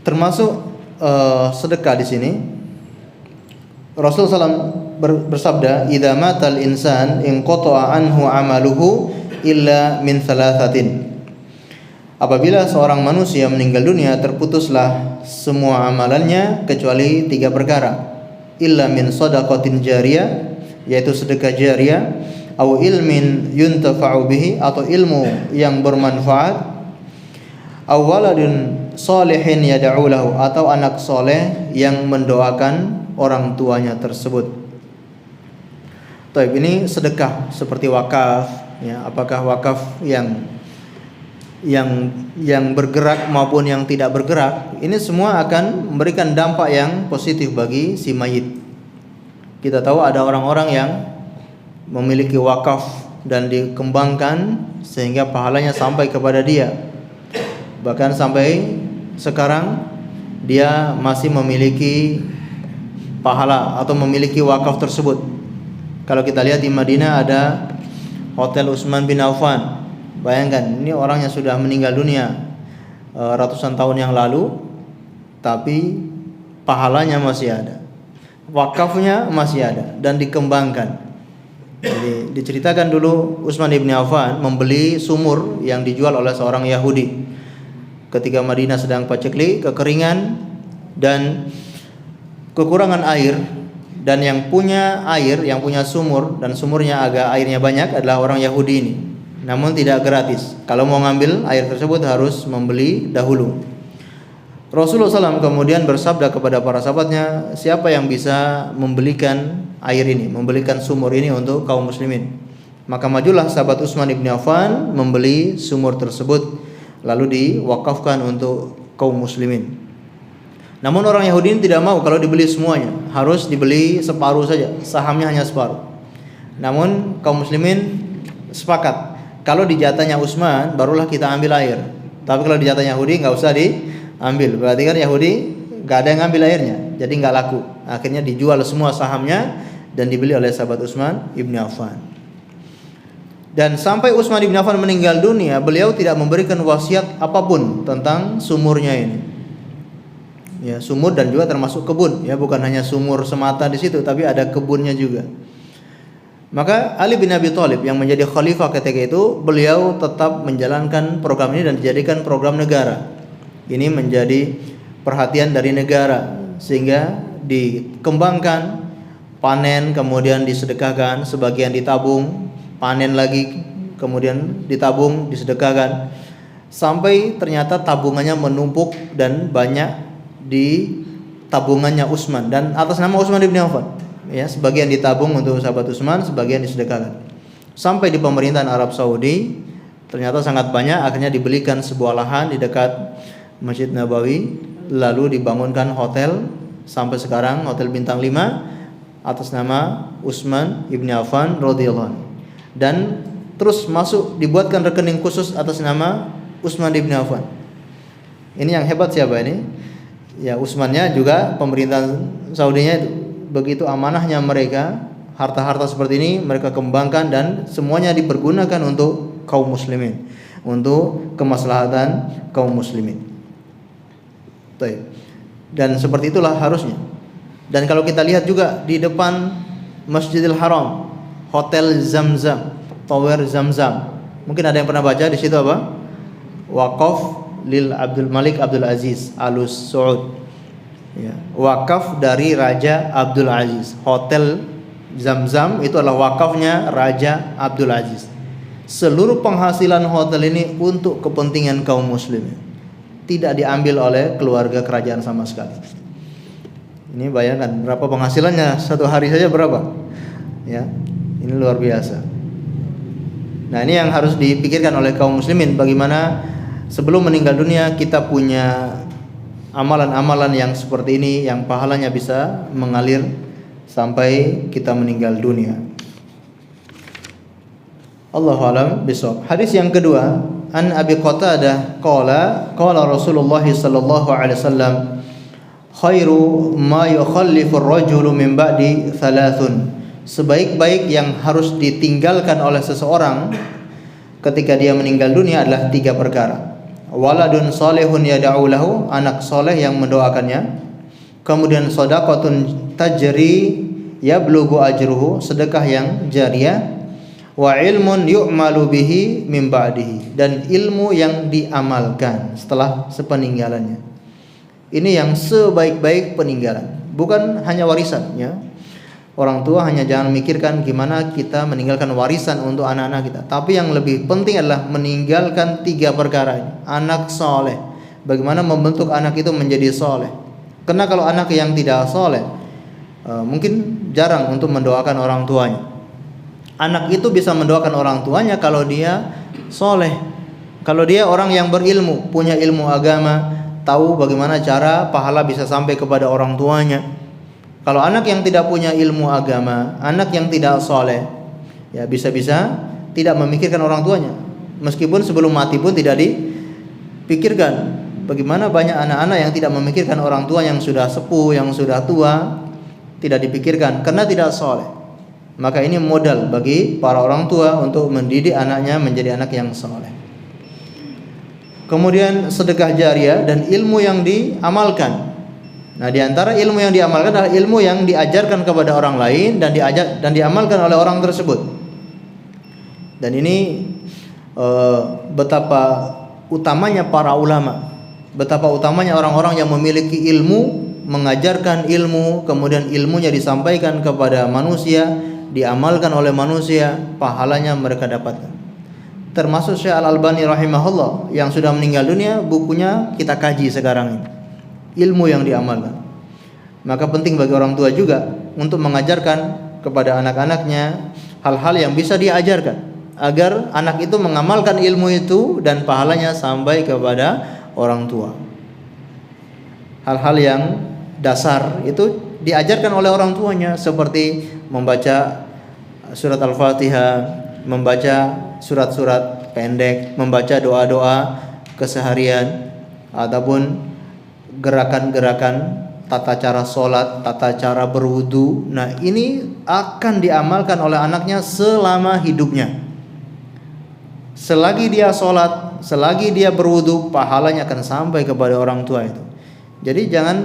Speaker 1: Termasuk sedekah di sini. Rasulullah SAW bersabda, "Idza matal insan inqata'a anhu 'amaluhu illa min thalathatin." Apabila seorang manusia meninggal dunia, terputuslah semua amalannya kecuali 3 perkara. Illa min shadaqatin jariyah, yaitu sedekah jariyah, atau ilmin yuntafa'u bihi, atau ilmu yang bermanfaat, aw waladun sholihin yad'u lahu, atau anak soleh yang mendoakan orang tuanya tersebut. Taib, ini sedekah seperti wakaf, ya, apakah wakaf yang bergerak maupun yang tidak bergerak, ini semua akan memberikan dampak yang positif bagi si mayit. Kita tahu ada orang-orang yang memiliki wakaf dan dikembangkan sehingga pahalanya sampai kepada dia. Bahkan sampai sekarang dia masih memiliki pahala atau memiliki wakaf tersebut. Kalau kita lihat di Madinah ada Hotel Utsman bin Affan. Bayangkan, ini orang yang sudah meninggal dunia ratusan tahun yang lalu, tapi pahalanya masih ada, wakafnya masih ada dan dikembangkan. Jadi diceritakan dulu Utsman bin Affan membeli sumur yang dijual oleh seorang Yahudi ketika Madinah sedang paceklik, kekeringan dan kekurangan air, dan yang punya air, yang punya sumur dan sumurnya agak airnya banyak adalah orang Yahudi ini. Namun tidak gratis. Kalau mau ngambil air tersebut harus membeli dahulu. Rasulullah SAW kemudian bersabda kepada para sahabatnya, siapa yang bisa membelikan air ini, membelikan sumur ini untuk kaum muslimin? Maka majulah sahabat Utsman bin Affan membeli sumur tersebut, lalu diwakafkan untuk kaum muslimin. Namun orang Yahudi ini tidak mau kalau dibeli semuanya, harus dibeli separuh saja, sahamnya hanya separuh. Namun kaum muslimin sepakat, kalau di jatahnya Utsman barulah kita ambil air. Tapi kalau di jatahnya Yahudi nggak usah ambil. Berarti kan Yahudi nggak ada yang ngambil akhirnya, jadi nggak laku. Akhirnya dijual semua sahamnya dan dibeli oleh sahabat Utsman ibn Affan. Dan sampai Utsman ibn Affan meninggal dunia, beliau tidak memberikan wasiat apapun tentang sumurnya ini. Ya, sumur dan juga termasuk kebun. Ya, bukan hanya sumur semata di situ, tapi ada kebunnya juga. Maka Ali bin Abi Thalib yang menjadi khalifah ketika itu, beliau tetap menjalankan program ini dan dijadikan program negara. Ini menjadi perhatian dari negara sehingga dikembangkan, panen kemudian disedekahkan, sebagian ditabung, panen lagi kemudian ditabung, disedekahkan, sampai ternyata tabungannya menumpuk dan banyak di tabungannya Utsman dan atas nama Utsman bin Affan. Ya, sebagian ditabung untuk sahabat Utsman, sebagian disedekahkan. Sampai di pemerintahan Arab Saudi ternyata sangat banyak, akhirnya dibelikan sebuah lahan di dekat Masjid Nabawi, lalu dibangunkan hotel sampai sekarang, hotel bintang 5 atas nama Utsman ibn Affan radhiyallahu anhu. Dan terus dibuatkan rekening khusus atas nama Utsman ibn Affan. Ini yang hebat siapa ini? Ya, Utsmannya juga pemerintahan Saudinya itu begitu amanahnya mereka, harta-harta seperti ini mereka kembangkan dan semuanya dipergunakan untuk kaum muslimin, untuk kemaslahatan kaum muslimin. Baik. Dan seperti itulah harusnya. Dan kalau kita lihat juga di depan Masjidil Haram, Hotel Zamzam, Tower Zamzam. Mungkin ada yang pernah baca di situ apa? Waqaf lil Abdul Malik Abdul Aziz Alus Saud. Ya, wakaf dari Raja Abdul Aziz. Hotel Zamzam itu adalah wakafnya Raja Abdul Aziz. Seluruh penghasilan hotel ini untuk kepentingan kaum muslimin, tidak diambil oleh keluarga kerajaan sama sekali. Ini bayangkan berapa penghasilannya satu hari saja berapa? Ya, ini luar biasa. Nah, ini yang harus dipikirkan oleh kaum muslimin, bagaimana sebelum meninggal dunia kita punya amalan-amalan yang seperti ini yang pahalanya bisa mengalir sampai kita meninggal dunia. Allahu a'lam bishawab. Hadis yang kedua, an Abi Qatadah qala Rasulullah sallallahu alaihi wasallam, khairu ma yukhallifur rajulu min ba'di thalathun. Sebaik-baik yang harus ditinggalkan oleh seseorang ketika dia meninggal dunia adalah 3 perkara. Waladun salihun yad'u lahu, anak soleh yang mendoakannya. Kemudian shadaqatun tajri yablughu ajruhu, sedekah yang jariyah. Wa ilmun yu'malu bihi min ba'dihi, dan ilmu yang diamalkan setelah sepeninggalannya. Ini yang sebaik-baik peninggalan, bukan hanya warisan ya. Orang tua hanya jangan memikirkan gimana kita meninggalkan warisan untuk anak-anak kita, tapi yang lebih penting adalah meninggalkan 3 perkara ini. Anak soleh, bagaimana membentuk anak itu menjadi soleh. Karena kalau anak yang tidak soleh, mungkin jarang untuk mendoakan orang tuanya. Anak itu bisa mendoakan orang tuanya kalau dia soleh, kalau dia orang yang berilmu, punya ilmu agama, tahu bagaimana cara pahala bisa sampai kepada orang tuanya. Kalau anak yang tidak punya ilmu agama, anak yang tidak soleh, ya bisa-bisa tidak memikirkan orang tuanya. Meskipun sebelum mati pun tidak dipikirkan. Bagaimana banyak anak-anak yang tidak memikirkan orang tua yang sudah sepuh, yang sudah tua, tidak dipikirkan karena tidak soleh. Maka ini modal bagi para orang tua untuk mendidik anaknya menjadi anak yang soleh. Kemudian sedekah jariah dan ilmu yang diamalkan. Nah, di antara ilmu yang diamalkan adalah ilmu yang diajarkan kepada orang lain dan diamalkan oleh orang tersebut. Dan ini betapa utamanya para ulama, betapa utamanya orang-orang yang memiliki ilmu, mengajarkan ilmu, kemudian ilmunya disampaikan kepada manusia, diamalkan oleh manusia, pahalanya mereka dapatkan. Termasuk Syekh Al-Albani rahimahullah yang sudah meninggal dunia, bukunya kita kaji sekarang ini. Ilmu yang diamalkan. Maka penting bagi orang tua juga untuk mengajarkan kepada anak-anaknya hal-hal yang bisa diajarkan agar anak itu mengamalkan ilmu itu dan pahalanya sampai kepada orang tua. Hal-hal yang dasar itu diajarkan oleh orang tuanya, seperti membaca surat Al-Fatihah, membaca surat-surat pendek, membaca doa-doa keseharian, ataupun gerakan-gerakan, tata cara sholat, tata cara berwudu. Nah, ini akan diamalkan oleh anaknya selama hidupnya. Selagi dia sholat, selagi dia berwudu, pahalanya akan sampai kepada orang tua itu. Jadi jangan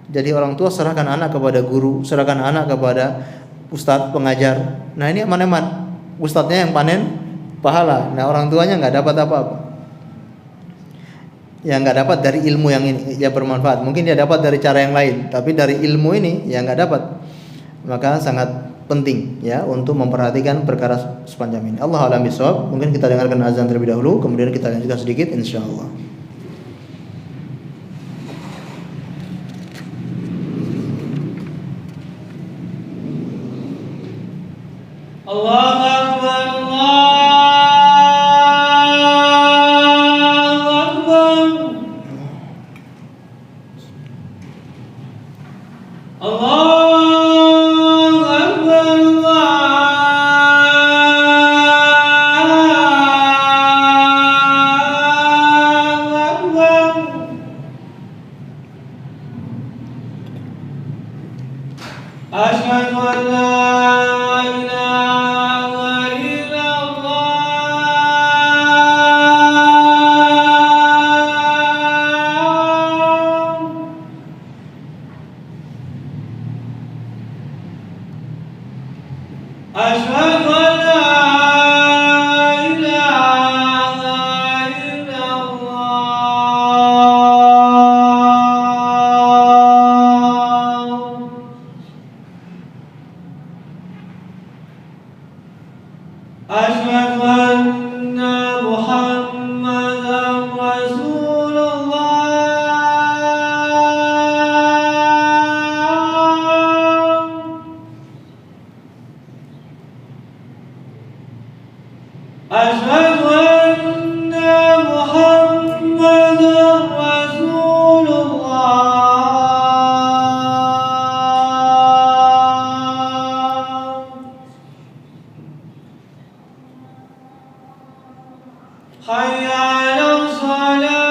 Speaker 1: jadi orang tua serahkan anak kepada guru, serahkan anak kepada ustadz pengajar. Nah, ini eman-eman, ustadznya yang panen pahala. Nah, orang tuanya nggak dapat apa-apa. Yang nggak dapat dari ilmu yang ini ya bermanfaat. Mungkin dia dapat dari cara yang lain, tapi dari ilmu ini ya nggak dapat. Maka sangat penting ya untuk memperhatikan perkara sepanjang ini. Allah a'lam bishawab. Mungkin kita dengarkan azan terlebih dahulu, kemudian kita lanjutkan sedikit insyaallah.
Speaker 2: Allahu Akbar, Asyhadu an la ilaha illallah. Asyhadu an la ilaha illallah. Asyhadu anna Muhammadan Rasulullah. Asyhadu anna Muhammadan Rasulullah. Hayya 'alas shalah.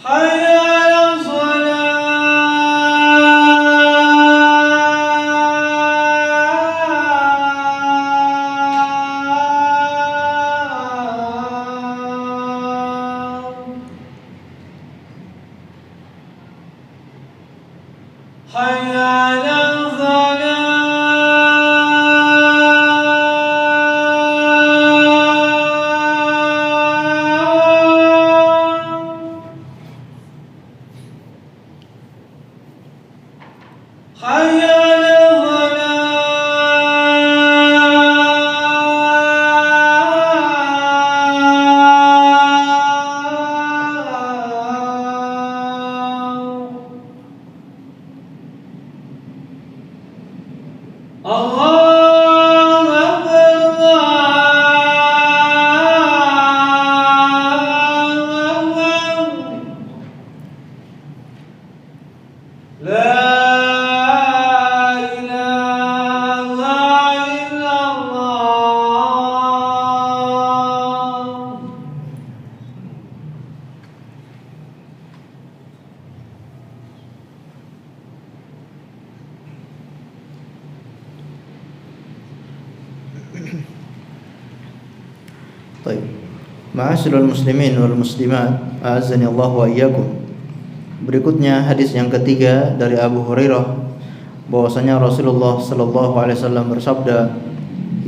Speaker 2: Hayya 'alas shalah. Hayya 'alal falah. Hayya 'alal falah. Allahu Akbar, Allahu Akbar. La ilaha illallah.
Speaker 1: Baik. Ma'asyiral muslimin wal muslimat, a'azzani Allah wa iyyakum. Berikutnya hadis yang ketiga dari Abu Hurairah bahwasanya Rasulullah sallallahu alaihi wasallam bersabda,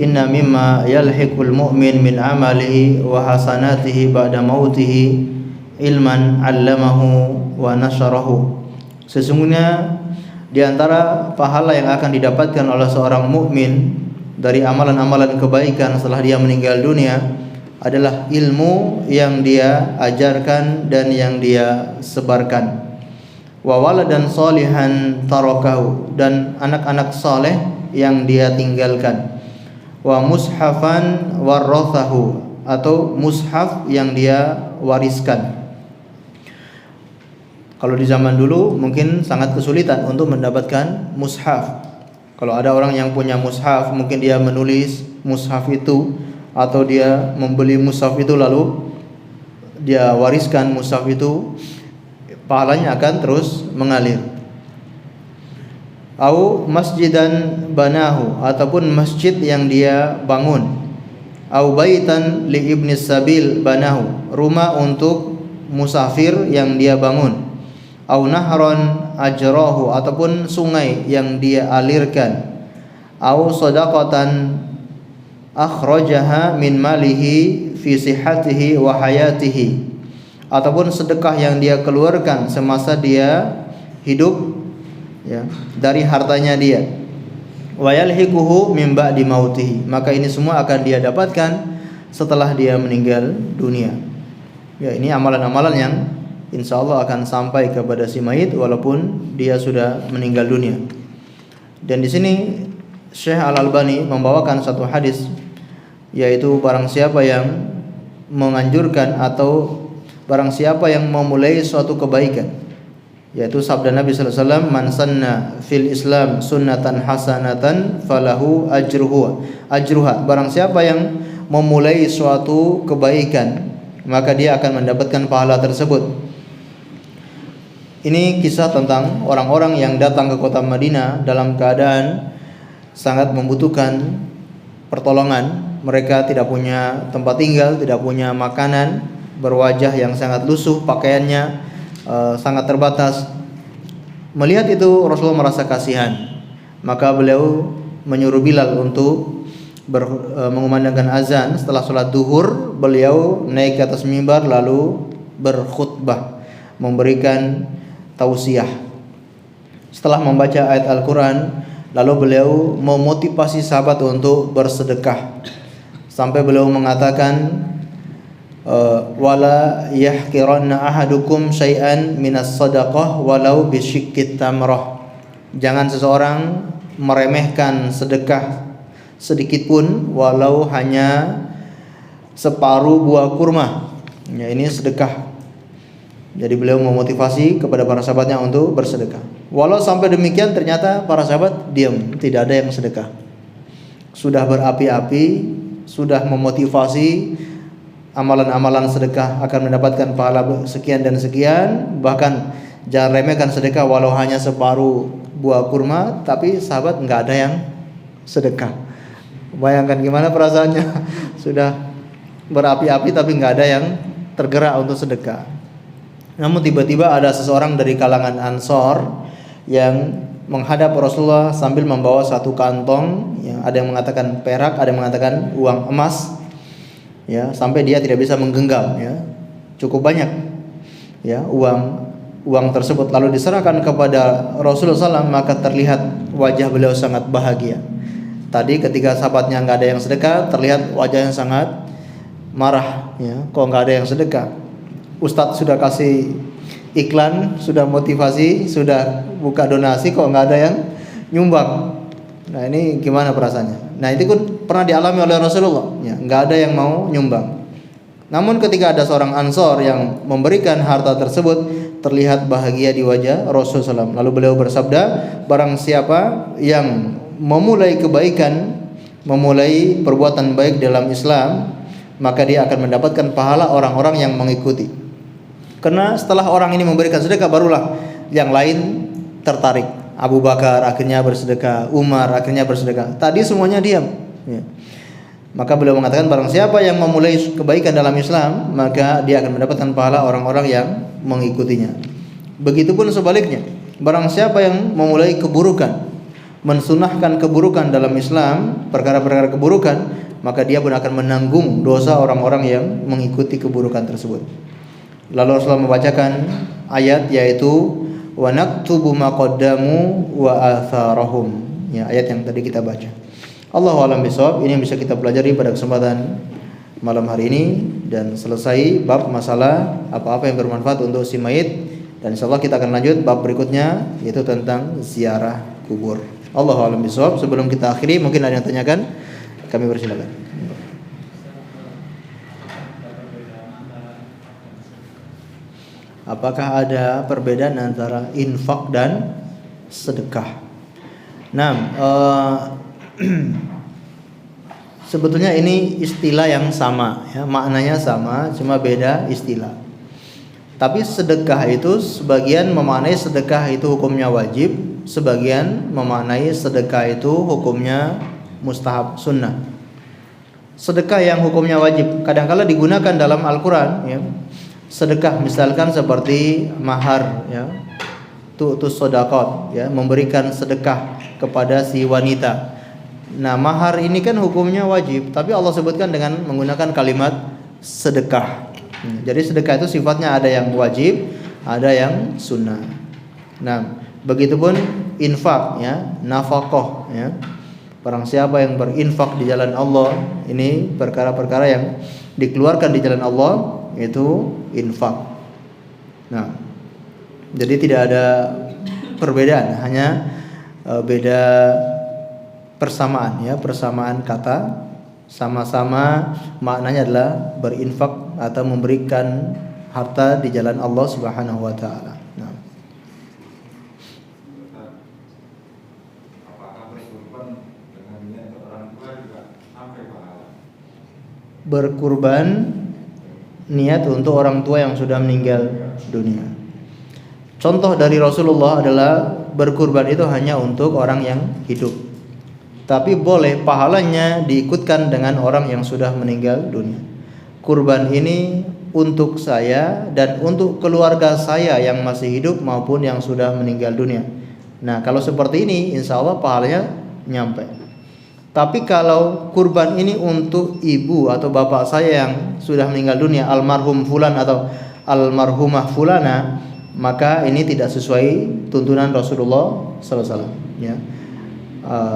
Speaker 1: "Inna mimma yalhiqul mu'min min amalihi wa hasanatihi ba'da mautihi ilman 'allamahu wa nasyarahu." Sesungguhnya di antara pahala yang akan didapatkan oleh seorang mukmin dari amalan-amalan kebaikan setelah dia meninggal dunia adalah ilmu yang dia ajarkan dan yang dia sebarkan. Wa waladan sholihan tarakahu, dan anak-anak saleh yang dia tinggalkan. Wa mushafan warathahu, atau mushaf yang dia wariskan. Kalau di zaman dulu mungkin sangat kesulitan untuk mendapatkan mushaf. Kalau ada orang yang punya mushaf, mungkin dia menulis mushaf itu atau dia membeli mushaf itu lalu dia wariskan mushaf itu, pahalanya akan terus mengalir. Au masjidan banahu, ataupun masjid yang dia bangun. Au baitan li ibnis sabil banahu, rumah untuk musafir yang dia bangun. Au nahron ajrahu, ataupun sungai yang dia alirkan. Au sadaqatan akhrajaha min malihi fi sihhatihi wa hayatihi, ataupun sedekah yang dia keluarkan semasa dia hidup, ya, dari hartanya dia. Wa yalhiquhu min ba'di mautihi, maka ini semua akan dia dapatkan setelah dia meninggal dunia. Ya, ini amalan-amalan yang insyaallah akan sampai kepada si mayit walaupun dia sudah meninggal dunia. Dan di sini Syekh Al-Albani membawakan satu hadis, yaitu barang siapa yang menganjurkan atau barang siapa yang memulai suatu kebaikan, yaitu sabda Nabi sallallahu alaihi wasallam, man sanna fil Islam sunnatan hasanatan falahu ajruha, barang siapa yang memulai suatu kebaikan maka dia akan mendapatkan pahala tersebut. Ini kisah tentang orang-orang yang datang ke kota Madinah dalam keadaan sangat membutuhkan pertolongan. Mereka tidak punya tempat tinggal, tidak punya makanan, berwajah yang sangat lusuh, pakaiannya sangat terbatas. Melihat itu Rasulullah merasa kasihan, maka beliau menyuruh Bilal untuk mengumandangkan azan. Setelah sholat duhur, beliau naik ke atas mimbar lalu berkhutbah, memberikan tausiah. Setelah membaca ayat Al-Quran, lalu beliau memotivasi sahabat untuk bersedekah, sampai beliau mengatakan, wala yahqiranna ahadukum syai'an minas sadaqah walau bisyiqqit tamrah, jangan seseorang meremehkan sedekah sedikit pun walau hanya separuh buah kurma. Ya, ini sedekah. Jadi beliau memotivasi kepada para sahabatnya untuk bersedekah. Walau sampai demikian ternyata para sahabat diam, tidak ada yang sedekah. Sudah berapi-api, sudah memotivasi amalan-amalan sedekah akan mendapatkan pahala sekian dan sekian, bahkan jangan remehkan sedekah walau hanya separuh buah kurma, tapi sahabat enggak ada yang sedekah. Bayangkan gimana perasaannya. Sudah berapi-api tapi enggak ada yang tergerak untuk sedekah. Namun tiba-tiba ada seseorang dari kalangan Ansor yang menghadap Rasulullah sambil membawa satu kantong, ya, ada yang mengatakan perak, ada yang mengatakan uang emas, ya, sampai dia tidak bisa menggenggam, ya, cukup banyak, ya, uang tersebut. Lalu diserahkan kepada Rasulullah SAW, maka terlihat wajah beliau sangat bahagia. Tadi ketika sahabatnya nggak ada yang sedekah, terlihat wajahnya sangat marah, ya, kok nggak ada yang sedekah. Ustadz sudah kasih iklan, sudah motivasi, sudah buka donasi, kok nggak ada yang nyumbang. Nah, ini gimana perasaannya? Nah, itu pun pernah dialami oleh Rasulullah, ya, nggak ada yang mau nyumbang. Namun ketika ada seorang Ansor yang memberikan harta tersebut, terlihat bahagia di wajah Rasulullah SAW. Lalu beliau bersabda, barang siapa yang memulai kebaikan, memulai perbuatan baik dalam Islam, maka dia akan mendapatkan pahala orang-orang yang mengikuti. Karena setelah orang ini memberikan sedekah, barulah yang lain tertarik. Abu Bakar akhirnya bersedekah, Umar akhirnya bersedekah. Tadi semuanya diam, ya. Maka beliau mengatakan, barang siapa yang memulai kebaikan dalam Islam, maka dia akan mendapatkan pahala orang-orang yang mengikutinya. Begitupun sebaliknya, barang siapa yang memulai keburukan, mensunahkan keburukan dalam Islam, perkara-perkara keburukan, maka dia pun akan menanggung dosa orang-orang yang mengikuti keburukan tersebut. Lalu Rasulullah membacakan ayat, yaitu wa naktubu ma qaddamu wa atharahum, ya, ayat yang tadi kita baca. Allahu a'lam bishawab. Ini yang bisa kita pelajari pada kesempatan malam hari ini, dan selesai bab masalah apa-apa yang bermanfaat untuk si mayit. Dan insyaallah kita akan lanjut bab berikutnya, yaitu tentang ziarah kubur. Allahu a'lam bishawab. Sebelum kita akhiri, mungkin ada yang tanyakan, kami persilakan. Apakah ada perbedaan antara infak dan sedekah? Nah, sebetulnya ini istilah yang sama, ya, maknanya sama, cuma beda istilah. Tapi sedekah itu sebagian memaknai sedekah itu hukumnya wajib, sebagian memaknai sedekah itu hukumnya mustahab, sunnah. Sedekah yang hukumnya wajib kadang-kala digunakan dalam Al-Quran, ya. Sedekah misalkan seperti mahar, ya, tu'tus shadaqat, ya, memberikan sedekah kepada si wanita. Nah, mahar ini kan hukumnya wajib, tapi Allah sebutkan dengan menggunakan kalimat sedekah. Jadi sedekah itu sifatnya ada yang wajib, ada yang sunnah. Nah, begitupun infak, ya, nafkah, ya. Barang siapa yang berinfak di jalan Allah, ini perkara-perkara yang dikeluarkan di jalan Allah, itu infak. Nah, jadi tidak ada perbedaan, hanya beda persamaan, ya, persamaan kata, sama-sama maknanya adalah berinfak atau memberikan harta di jalan Allah Subhanahu wa taala. Nah,
Speaker 3: apakah berkurban dengan niat orang tua juga sampai pahala?
Speaker 1: berkurban niat untuk orang tua yang sudah meninggal dunia. Contoh dari Rasulullah adalah berkurban itu hanya untuk orang yang hidup. Tapi boleh pahalanya diikutkan dengan orang yang sudah meninggal dunia. Kurban ini untuk saya dan untuk keluarga saya yang masih hidup maupun yang sudah meninggal dunia. Nah, kalau seperti ini insya Allah pahalanya nyampe. Tapi kalau kurban ini untuk ibu atau bapak saya yang sudah meninggal dunia, almarhum fulan atau almarhumah fulana, maka ini tidak sesuai tuntunan Rasulullah SAW, ya.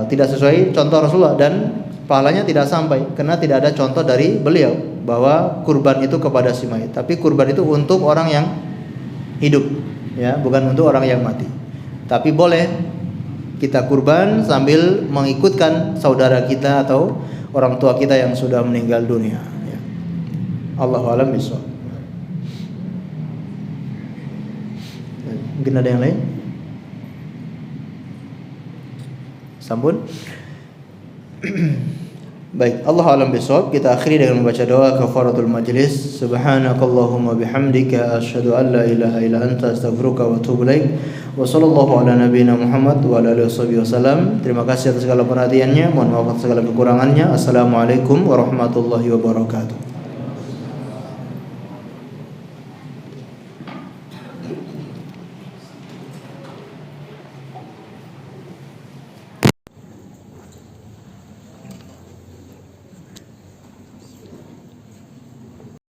Speaker 1: Tidak sesuai contoh Rasulullah dan pahalanya tidak sampai karena tidak ada contoh dari beliau bahwa kurban itu kepada si mayit. Tapi kurban itu untuk orang yang hidup, ya, bukan untuk orang yang mati. Tapi boleh kita kurban sambil mengikutkan saudara kita atau orang tua kita yang sudah meninggal dunia, ya. Allahu a'lam bishawab. Mungkin ada yang lain? Sampun. Baik, Allah a'lam bishawab. Kita akhiri dengan membaca doa kafaratul majlis. Subhanakallahumma bihamdika asyhadu an la ilaha illa anta astaghfiruka wa atubu ilaik. Wa sallallahu ala nabiyyina Muhammad wa ala alihi wasallam. Terima kasih atas segala perhatiannya. Mohon maaf atas segala kekurangannya. Assalamualaikum warahmatullahi wabarakatuh.